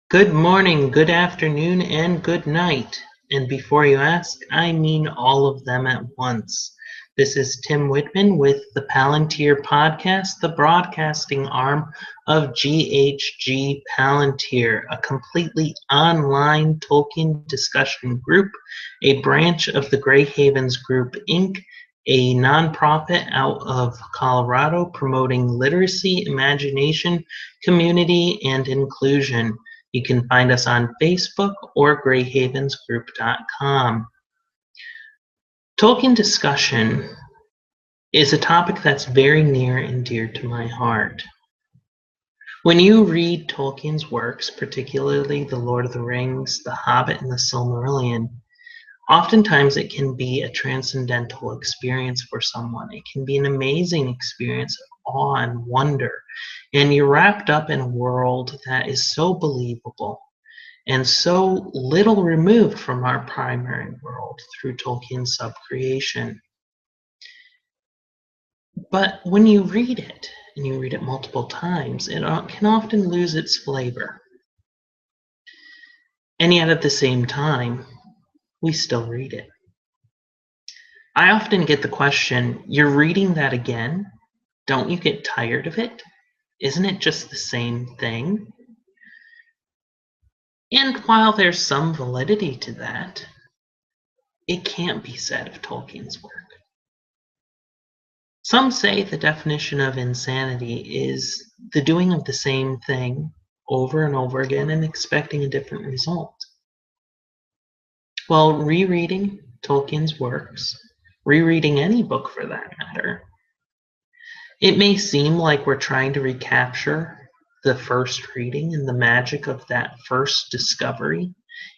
Good morning, good afternoon, and good night. And before you ask, I mean all of them at once. This is Tim Whitman with the Palantir Podcast, the broadcasting arm of GHG Palantir, a completely online Tolkien discussion group, a branch of the Grey Havens Group, Inc., a nonprofit out of Colorado promoting literacy, imagination, community, and inclusion. You can find us on Facebook or greyhavensgroup.com. Tolkien discussion is a topic that's very near and dear to my heart. When you read Tolkien's works, particularly The Lord of the Rings, The Hobbit, and The Silmarillion, oftentimes it can be a transcendental experience for someone. It can be an amazing experience of awe and wonder. And you're wrapped up in a world that is so believable and so little removed from our primary world through Tolkien's subcreation. But when you read it, and you read it multiple times, it can often lose its flavor. And yet at the same time, we still read it. I often get the question, you're reading that again? Don't you get tired of it? Isn't it just the same thing? And while there's some validity to that, it can't be said of Tolkien's work. Some say the definition of insanity is the doing of the same thing over and over again and expecting a different result. Well, rereading Tolkien's works, rereading any book for that matter, it may seem like we're trying to recapture the first reading and the magic of that first discovery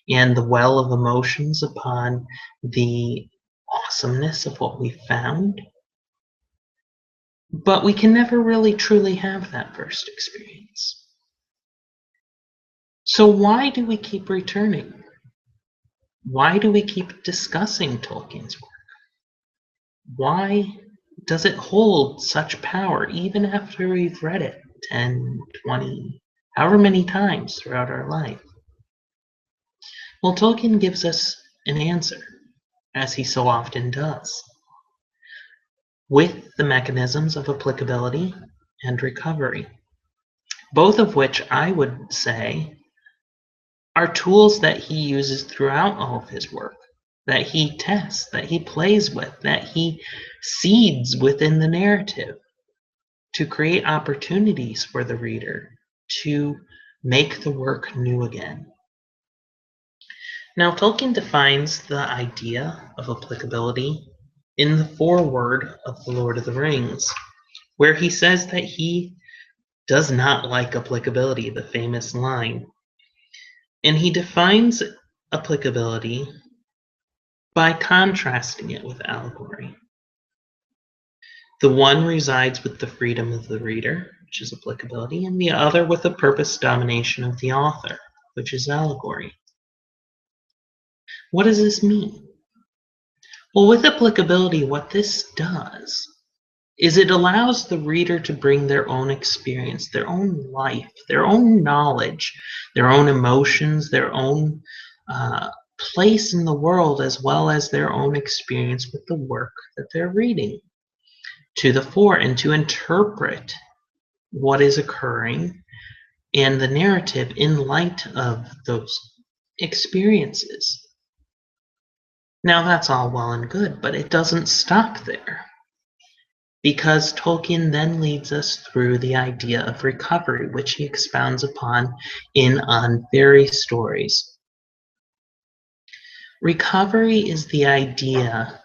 and the well of emotions upon the awesomeness of what we found. But we can never really truly have that first experience. So why do we keep returning? Why do we keep discussing Tolkien's work? Why does it hold such power even after we've read it 10, 20, however many times throughout our life? Well, Tolkien gives us an answer, as he so often does, with the mechanisms of applicability and recovery, both of which I would say are tools that he uses throughout all of his work, that he tests, that he plays with, that he seeds within the narrative to create opportunities for the reader to make the work new again. Now, Tolkien defines the idea of applicability in the foreword of The Lord of the Rings, where he says that he does not like applicability, the famous line. And he defines applicability by contrasting it with allegory. The one resides with the freedom of the reader, which is applicability, and the other with the purpose domination of the author, which is allegory. What does this mean? Well, with applicability, what this does is it allows the reader to bring their own experience, their own life, their own knowledge, their own emotions, their own place in the world, as well as their own experience with the work that they're reading to the fore, and to interpret what is occurring in the narrative in light of those experiences. Now, that's all well and good, but it doesn't stop there, because Tolkien then leads us through the idea of recovery, which he expounds upon in On Fairy Stories. Recovery is the idea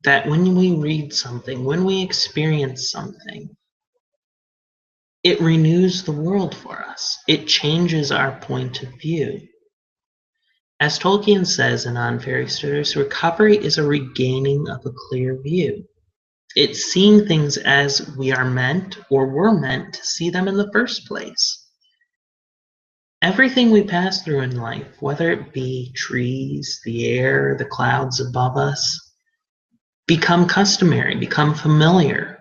that when we read something, when we experience something, it renews the world for us. It changes our point of view. As Tolkien says in On Fairy Stories, recovery is a regaining of a clear view. It's seeing things as we are meant or were meant to see them in the first place. Everything we pass through in life, whether it be trees, the air, the clouds above us, become customary, become familiar.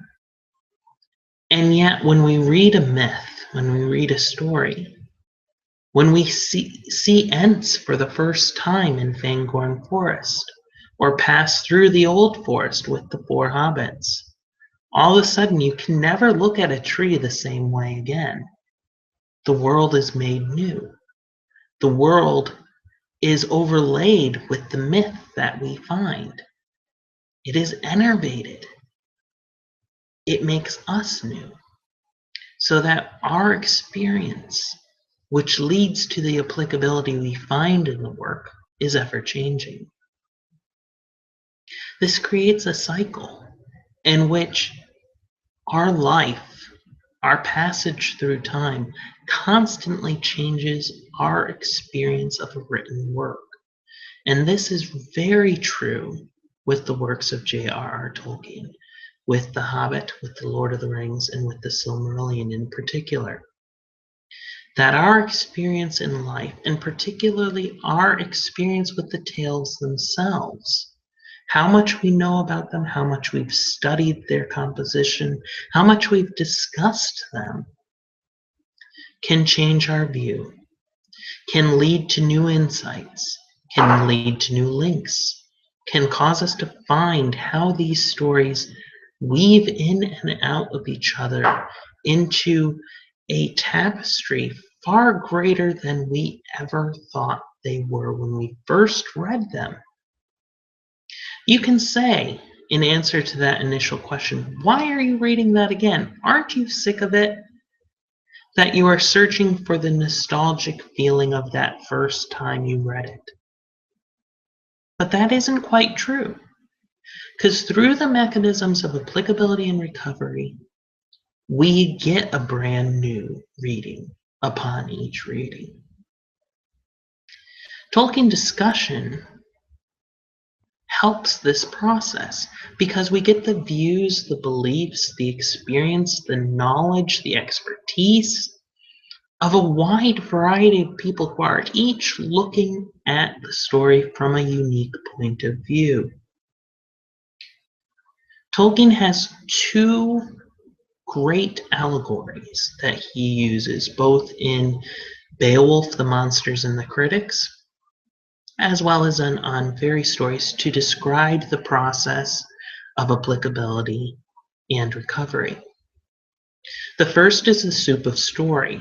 And yet when we read a myth, when we read a story, When we see Ents for the first time in Fangorn Forest, or pass through the old forest with the four hobbits, all of a sudden you can never look at a tree the same way again. The world is made new. The world is overlaid with the myth that we find. It is enervated. It makes us new, so that our experience, which leads to the applicability we find in the work, is ever changing. This creates a cycle in which our life, our passage through time, constantly changes our experience of a written work. And this is very true with the works of J.R.R. Tolkien, with The Hobbit, with The Lord of the Rings, and with The Silmarillion in particular. That our experience in life, and particularly our experience with the tales themselves, how much we know about them, how much we've studied their composition, how much we've discussed them, can change our view, can lead to new insights, can lead to new links, can cause us to find how these stories weave in and out of each other into a tapestry far greater than we ever thought they were when we first read them. You can say, in answer to that initial question, why are you reading that again? Aren't you sick of it? That you are searching for the nostalgic feeling of that first time you read it. But that isn't quite true, because through the mechanisms of applicability and recovery, we get a brand new reading upon each reading. Tolkien discussion helps this process because we get the views, the beliefs, the experience, the knowledge, the expertise of a wide variety of people who are each looking at the story from a unique point of view. Tolkien has two great allegories that he uses, both in Beowulf, the Monsters and the Critics, as well as on fairy stories, to describe the process of applicability and recovery. The first is the soup of story,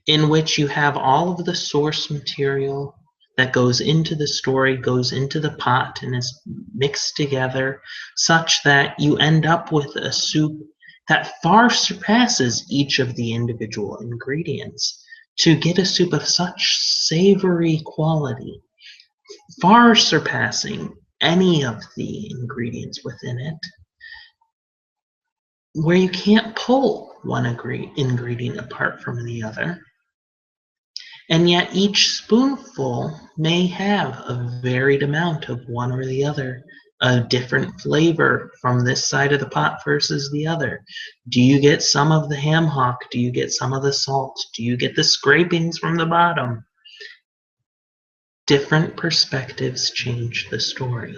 in which you have all of the source material that goes into the story, goes into the pot, and is mixed together such that you end up with a soup that far surpasses each of the individual ingredients to get a soup of such savory quality, far surpassing any of the ingredients within it, where you can't pull one ingredient apart from the other. And yet each spoonful may have a varied amount of one or the other, a different flavor from this side of the pot versus the other. Do you get some of the ham hock? Do you get some of the salt? Do you get the scrapings from the bottom? Different perspectives change the story.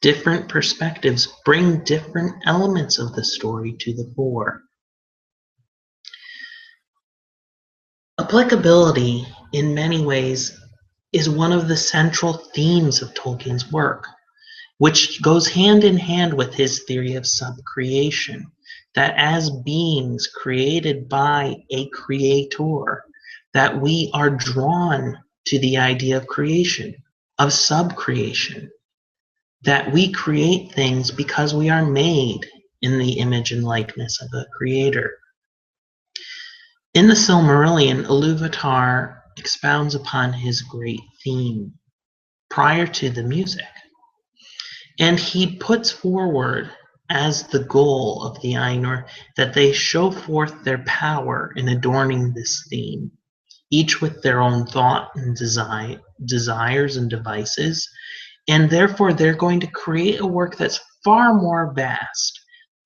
Different perspectives bring different elements of the story to the fore. Applicability, in many ways, is one of the central themes of Tolkien's work, which goes hand in hand with his theory of subcreation, that as beings created by a creator, that we are drawn to the idea of creation, of subcreation, that we create things because we are made in the image and likeness of a creator. In the Silmarillion, Iluvatar expounds upon his great theme prior to the music. And he puts forward as the goal of the Ainur that they show forth their power in adorning this theme, each with their own thought and desires and devices. And therefore, they're going to create a work that's far more vast,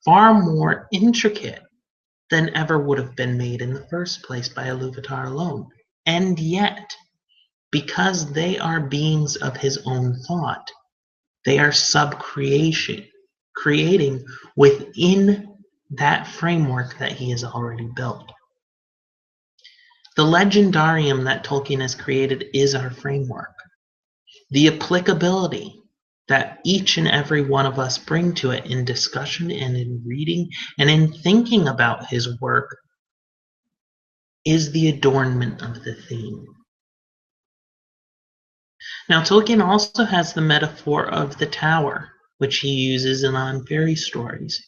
far more intricate than ever would have been made in the first place by Iluvatar alone. And yet, because they are beings of his own thought, they are subcreation, creating within that framework that he has already built. The legendarium that Tolkien has created is our framework. The applicability that each and every one of us bring to it in discussion and in reading and in thinking about his work is the adornment of the theme. Now, Tolkien also has the metaphor of the tower, which he uses on fairy stories.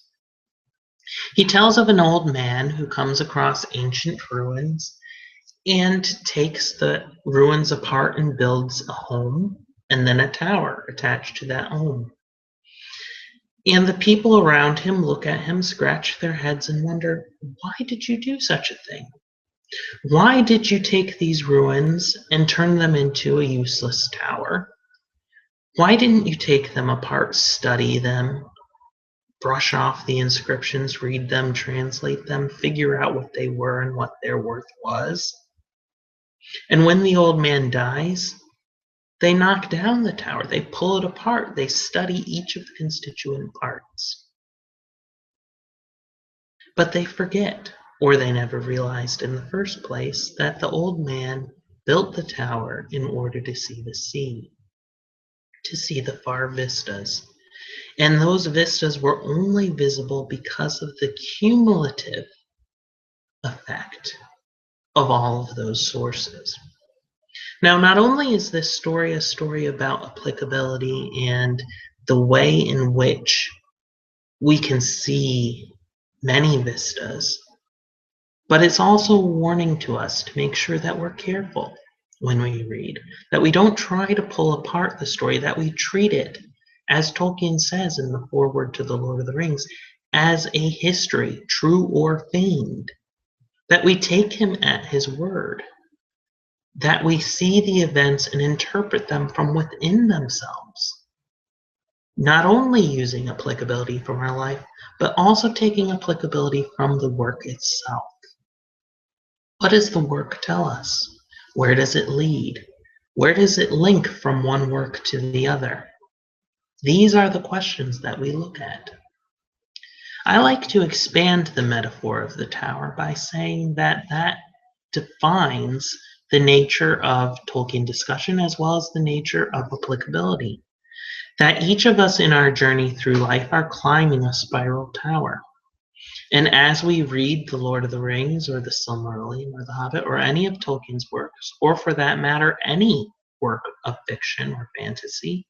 He tells of an old man who comes across ancient ruins and takes the ruins apart and builds a home and then a tower attached to that home. And the people around him look at him, scratch their heads, and wonder, why did you do such a thing? Why did you take these ruins and turn them into a useless tower? Why didn't you take them apart, study them, brush off the inscriptions, read them, translate them, figure out what they were and what their worth was? And when the old man dies, they knock down the tower, they pull it apart, they study each of the constituent parts. But they forget, or they never realized in the first place, that the old man built the tower in order to see the sea, to see the far vistas. And those vistas were only visible because of the cumulative effect of all of those sources. Now, not only is this story a story about applicability and the way in which we can see many vistas, but it's also a warning to us to make sure that we're careful when we read, that we don't try to pull apart the story, that we treat it, as Tolkien says in the foreword to The Lord of the Rings, as a history, true or feigned, that we take him at his word, that we see the events and interpret them from within themselves, not only using applicability from our life, but also taking applicability from the work itself. What does the work tell us? Where does it lead? Where does it link from one work to the other? These are the questions that we look at. I like to expand the metaphor of the tower by saying that defines the nature of Tolkien discussion as well as the nature of applicability. That each of us in our journey through life are climbing a spiral tower. And as we read The Lord of the Rings or The Silmarillion or The Hobbit or any of Tolkien's works, or for that matter, any work of fiction or fantasy,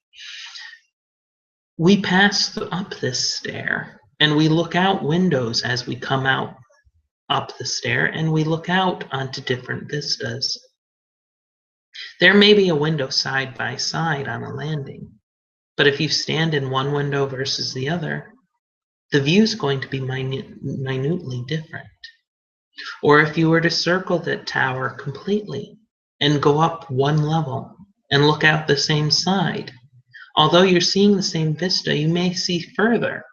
we pass up this stair and we look out windows as we come out up the stair and we look out onto different vistas. There may be a window side by side on a landing, but if you stand in one window versus the other, the view is going to be minutely different. Or if you were to circle that tower completely and go up one level and look out the same side, although you're seeing the same vista, you may see further,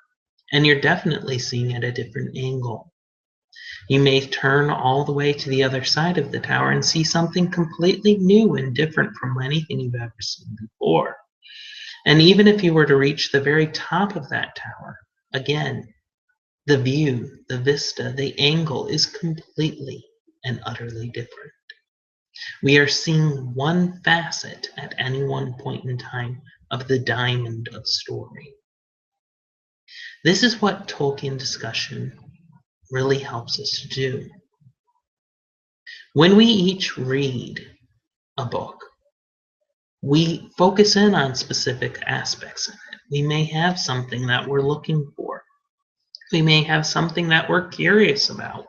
and you're definitely seeing at a different angle. You may turn all the way to the other side of the tower and see something completely new and different from anything you've ever seen before. And even if you were to reach the very top of that tower, again, the view, the vista, the angle is completely and utterly different. We are seeing one facet at any one point in time of the diamond of story. This is what Tolkien discussion really helps us to do. When we each read a book, we focus in on specific aspects of it. We may have something that we're looking for. We may have something that we're curious about.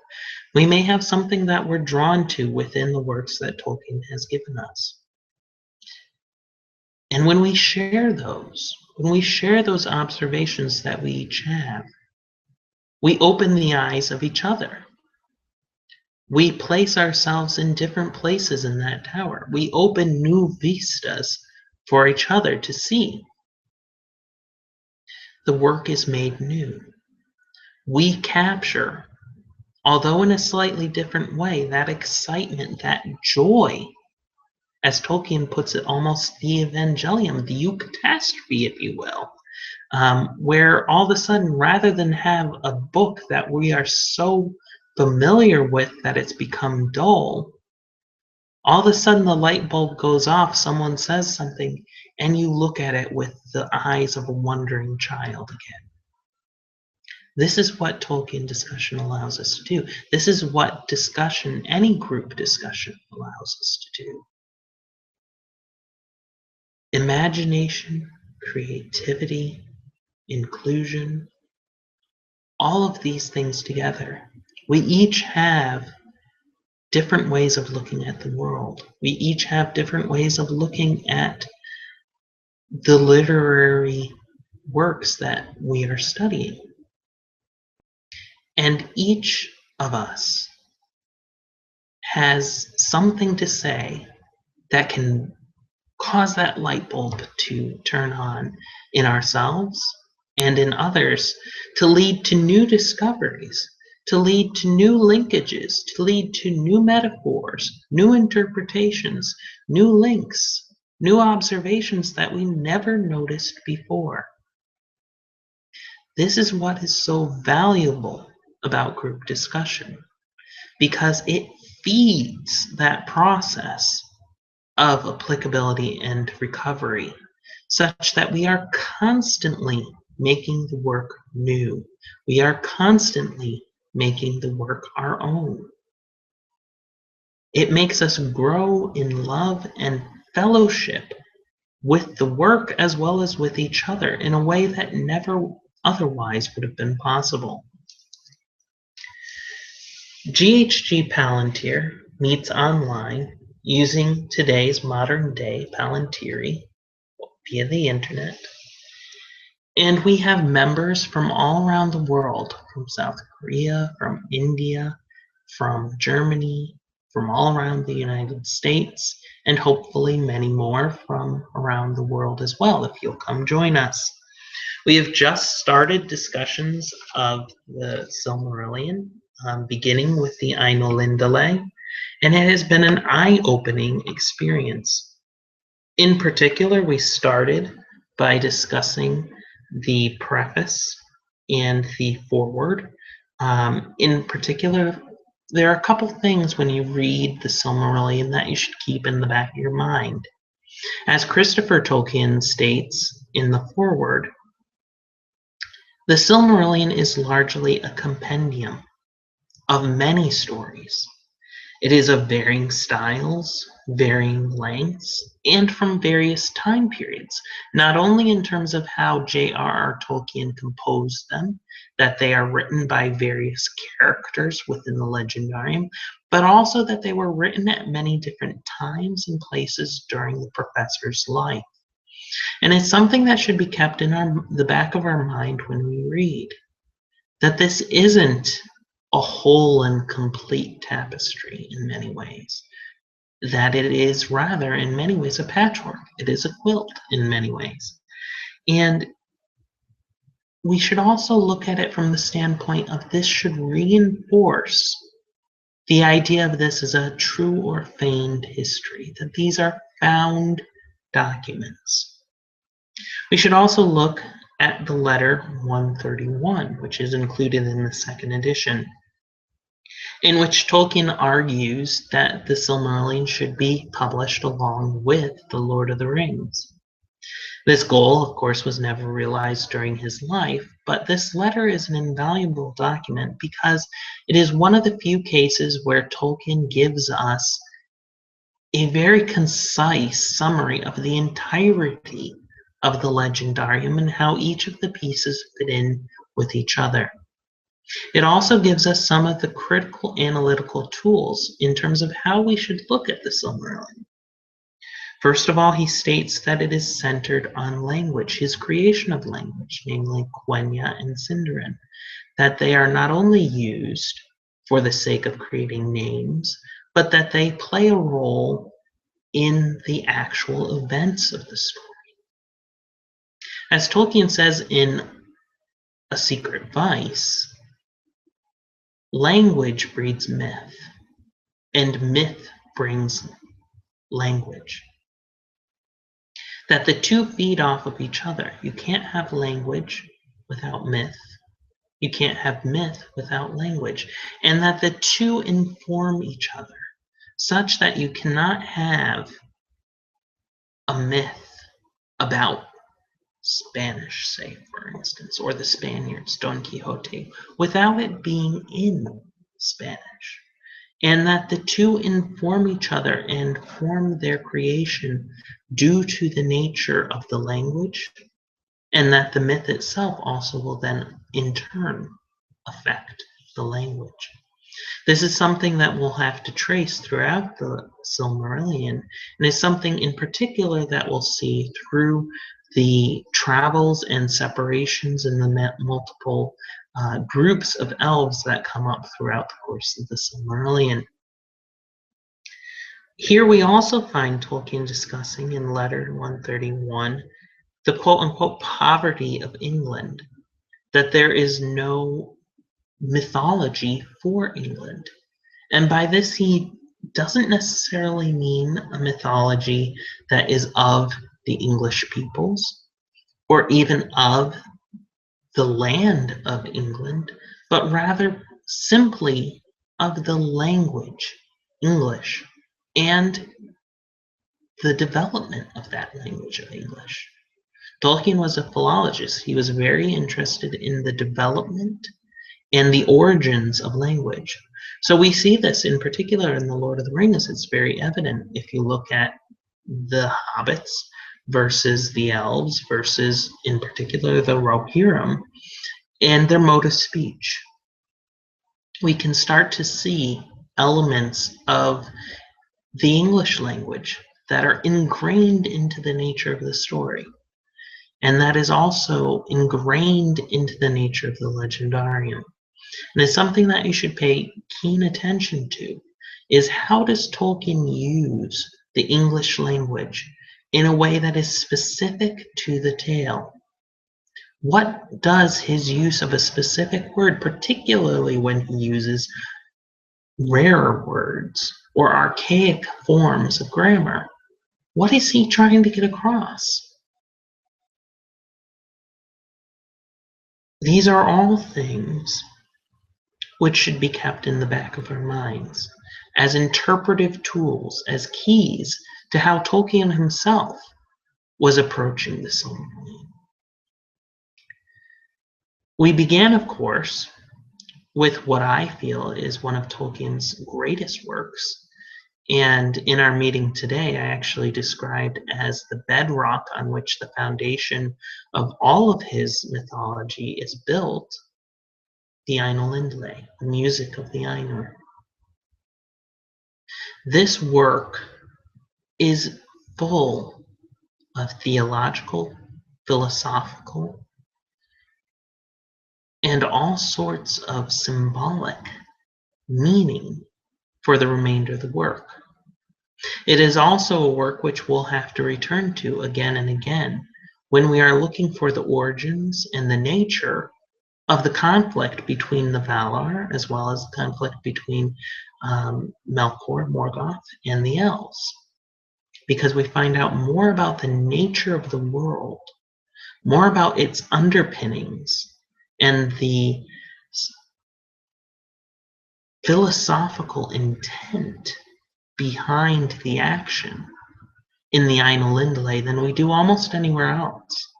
We may have something that we're drawn to within the works that Tolkien has given us. And when we share those observations that we each have, we open the eyes of each other. We place ourselves in different places in that tower. We open new vistas for each other to see. The work is made new. We capture, although in a slightly different way, that excitement, that joy, as Tolkien puts it, almost the evangelium, the eucatastrophe, if you will, where all of a sudden, rather than have a book that we are so familiar with that it's become dull, All of a sudden the light bulb goes off, someone says something, and you look at it with the eyes of a wondering child again. This is what Tolkien discussion allows us to do. This is what discussion, any group discussion, allows us to do. Imagination, creativity, inclusion, all of these things together. We each have different ways of looking at the world. We each have different ways of looking at the literary works that we are studying. And each of us has something to say that can cause that light bulb to turn on in ourselves and in others, to lead to new discoveries, to lead to new linkages, to lead to new metaphors, new interpretations, new links, new observations that we never noticed before. This is what is so valuable about group discussion, because it feeds that process of applicability and recovery, such that we are constantly making the work new. We are constantly making the work our own. It makes us grow in love and fellowship with the work as well as with each other in a way that never otherwise would have been possible. GHG Palantir meets online using today's modern day Palantir via the internet. And we have members from all around the world, from South Korea, from India, from Germany, from all around the United States, and hopefully many more from around the world as well, if you'll come join us. We have just started discussions of the Silmarillion, beginning with the Ainulindale, and it has been an eye-opening experience. In particular, we started by discussing the preface and the foreword. In particular, there are a couple things when you read the Silmarillion that you should keep in the back of your mind. As Christopher Tolkien states in the foreword, the Silmarillion is largely a compendium of many stories. It is of varying styles, varying lengths, and from various time periods, not only in terms of how J.R.R. Tolkien composed them, that they are written by various characters within the legendarium, but also that they were written at many different times and places during the professor's life. And it's something that should be kept in the back of our mind when we read, that this isn't a whole and complete tapestry in many ways, that it is rather in many ways a patchwork. It is a quilt in many ways. And we should also look at it from the standpoint of this should reinforce the idea of this as a true or feigned history, that these are found documents. We should also look at the letter 131, which is included in the second edition, in which Tolkien argues that the Silmarillion should be published along with The Lord of the Rings. This goal, of course, was never realized during his life, but this letter is an invaluable document because it is one of the few cases where Tolkien gives us a very concise summary of the entirety of the legendarium and how each of the pieces fit in with each other. It also gives us some of the critical analytical tools in terms of how we should look at the Silmarillion. First of all, he states that it is centered on language, his creation of language, namely Quenya and Sindarin, that they are not only used for the sake of creating names, but that they play a role in the actual events of the story. As Tolkien says in A Secret Vice, language breeds myth, and myth brings language. That the two feed off of each other. You can't have language without myth. You can't have myth without language. And that the two inform each other. such that you cannot have a myth about Spanish, say, for instance, or the Spaniards, Don Quixote, without it being in Spanish. And that the two inform each other and form their creation due to the nature of the language, and that the myth itself also will then, in turn, affect the language. This is something that we'll have to trace throughout the Silmarillion, and is something in particular that we'll see through the travels and separations in the multiple groups of elves that come up throughout the course of the Silmarillion. Here we also find Tolkien discussing in Letter 131 the quote-unquote poverty of England, that there is no mythology for England. And by this, he doesn't necessarily mean a mythology that is of the English peoples, or even of the land of England, but rather simply of the language, English, and the development of that language of English. Tolkien was a philologist. He was very interested in the development and the origins of language. So we see this in particular in The Lord of the Rings. It's very evident if you look at the hobbits versus the elves versus, in particular, the Rohirrim and their mode of speech. We can start to see elements of the English language that are ingrained into the nature of the story. And that is also ingrained into the nature of the legendarium. And it's something that you should pay keen attention to, is how does Tolkien use the English language in a way that is specific to the tale? What does his use of a specific word, particularly when he uses rarer words or archaic forms of grammar, what is he trying to get across? These are all things which should be kept in the back of our minds as interpretive tools, as keys to how Tolkien himself was approaching the Silmarillion. We began, of course, with what I feel is one of Tolkien's greatest works. And in our meeting today, I actually described as the bedrock on which the foundation of all of his mythology is built, the Ainulindale, the music of the Ainur. This work is full of theological, philosophical, and all sorts of symbolic meaning for the remainder of the work. It is also a work which we'll have to return to again and again when we are looking for the origins and the nature of the conflict between the Valar, as well as the conflict between Melkor, Morgoth, and the elves. Because we find out more about the nature of the world, more about its underpinnings, and the philosophical intent behind the action in the Ainulindale than we do almost anywhere else.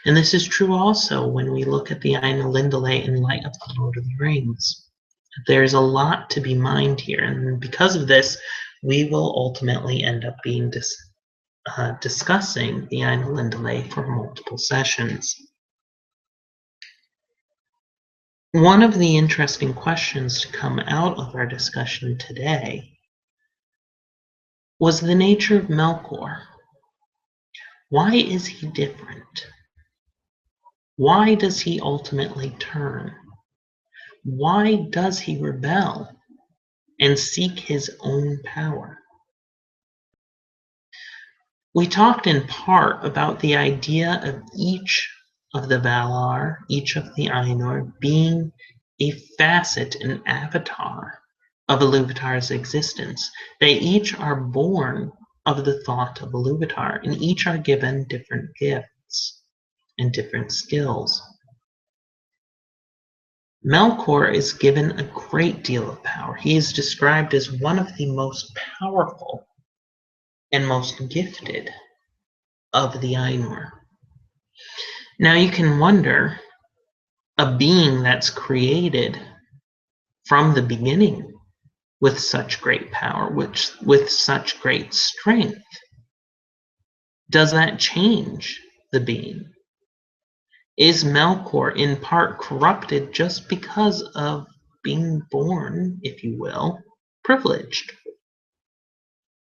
And this is true also when we look at the Ainulindale in light of the Lord of the Rings. There's a lot to be mined here, and because of this, we will ultimately end up being discussing the Ainulindale for multiple sessions. One of the interesting questions to come out of our discussion today was the nature of Melkor. Why is he different? Why does he ultimately turn? Why does he rebel and seek his own power? We talked in part about the idea of each of the Valar, each of the Ainur, being a facet, an avatar of Iluvatar's existence. They each are born of the thought of Iluvatar, and each are given different gifts and different skills. Melkor is given a great deal of power. He is described as one of the most powerful and most gifted of the Ainur. Now you can wonder, a being that's created from the beginning with such great power, with such great strength, does that change the being? Is Melkor in part corrupted just because of being born, if you will, privileged?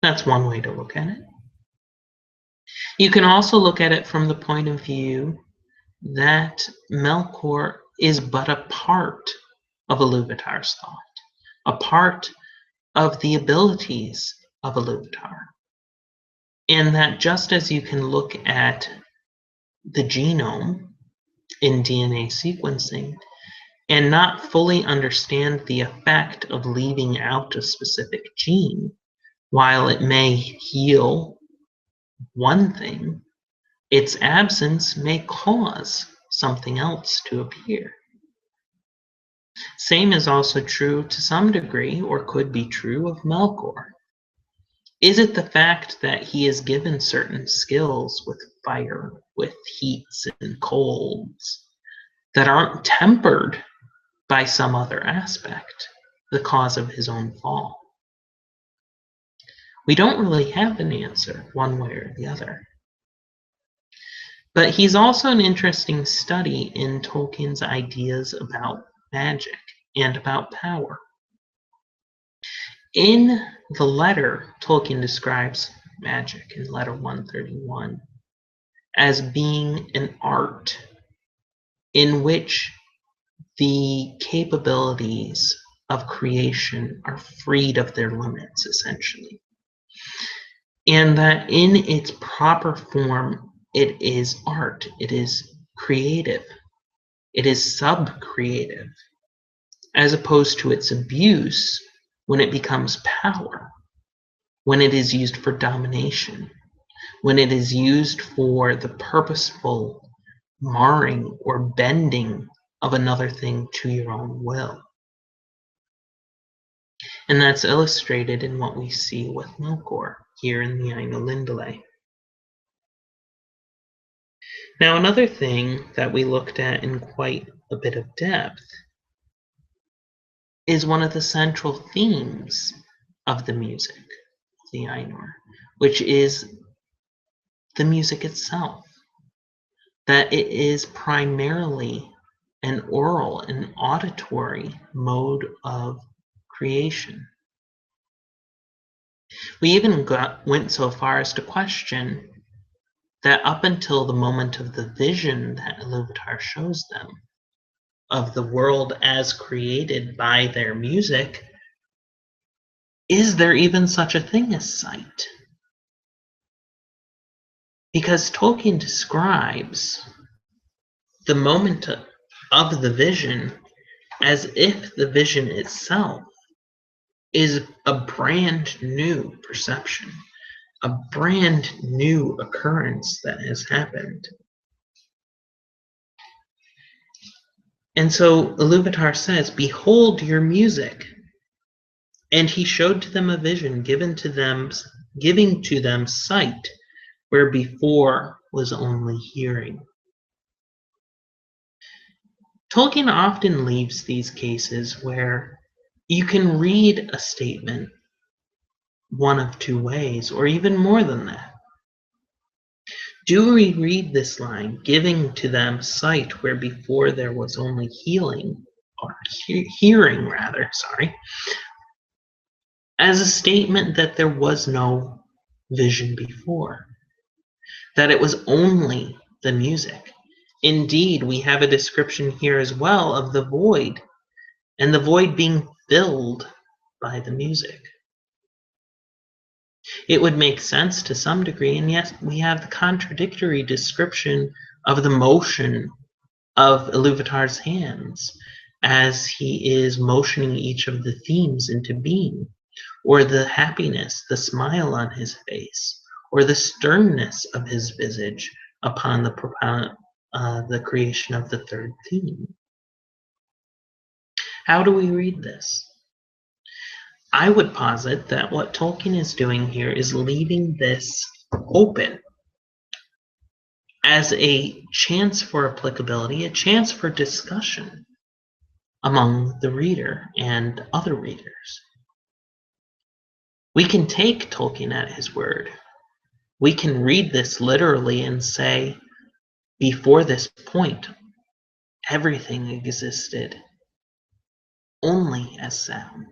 That's one way to look at it. You can also look at it from the point of view that Melkor is but a part of Iluvatar's thought, a part of the abilities of Iluvatar. And that just as you can look at the genome in DNA sequencing and not fully understand the effect of leaving out a specific gene, while it may heal one thing, its absence may cause something else to appear. Same is also true to some degree, or could be true, of Melkor. Is it the fact that he is given certain skills with fire, with heats and colds, that aren't tempered by some other aspect, the cause of his own fall? We don't really have an answer one way or the other. But he's also an interesting study in Tolkien's ideas about magic and about power. In the letter, Tolkien describes magic in letter 131 as being an art in which the capabilities of creation are freed of their limits, essentially. And that in its proper form, it is art, it is creative, it is sub-creative, as opposed to its abuse when it becomes power, when it is used for domination, when it is used for the purposeful marring or bending of another thing to your own will. And that's illustrated in what we see with Melkor here in the Ainulindale. Now, another thing that we looked at in quite a bit of depth is one of the central themes of the music of the Ainur, which is the music itself. That it is primarily an oral and auditory mode of creation. We even went so far as to question that up until the moment of the vision that Iluvatar shows them of the world as created by their music, is there even such a thing as sight? Because Tolkien describes the moment of the vision as if the vision itself is a brand new perception, a brand new occurrence that has happened. And so Iluvatar says, "Behold your music." And he showed to them a vision, giving to them sight, where before was only hearing. Tolkien often leaves these cases where you can read a statement one of two ways, or even more than that. Do we read this line, "giving to them sight where before there was only hearing," as a statement that there was no vision before, that it was only the music? Indeed, we have a description here as well of the void, and the void being filled by the music. It would make sense to some degree, and yet we have the contradictory description of the motion of Iluvatar's hands as he is motioning each of the themes into being, or the happiness, the smile on his face, or the sternness of his visage upon the creation of the third theme. How do we read this? I would posit that what Tolkien is doing here is leaving this open as a chance for applicability, a chance for discussion among the reader and other readers. We can take Tolkien at his word. We can read this literally and say, before this point, everything existed only as sound,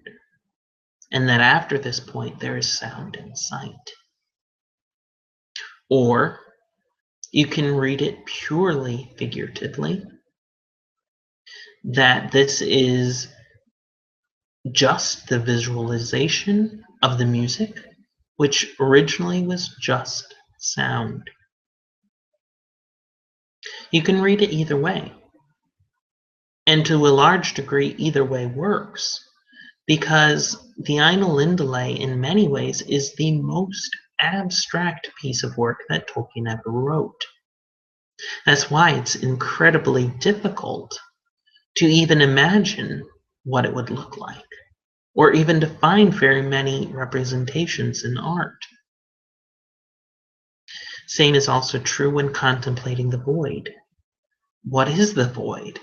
and that after this point there is sound and sight. Or you can read it purely figuratively, that this is just the visualization of the music, which originally was just sound. You can read it either way. And to a large degree, either way works, because the Ainulindale in many ways is the most abstract piece of work that Tolkien ever wrote. That's why it's incredibly difficult to even imagine what it would look like, or even to find very many representations in art. Same is also true when contemplating the void. What is the void?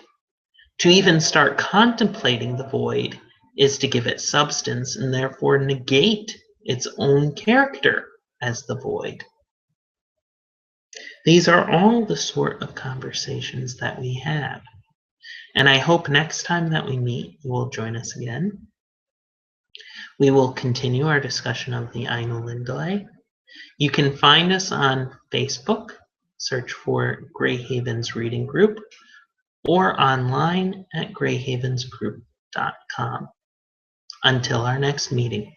To even start contemplating the void is to give it substance and therefore negate its own character as the void. These are all the sort of conversations that we have. And I hope next time that we meet, you will join us again. We will continue our discussion of the Ainulindale. You can find us on Facebook, search for Greyhaven's Reading Group, or online at greyhavensgroup.com. Until our next meeting.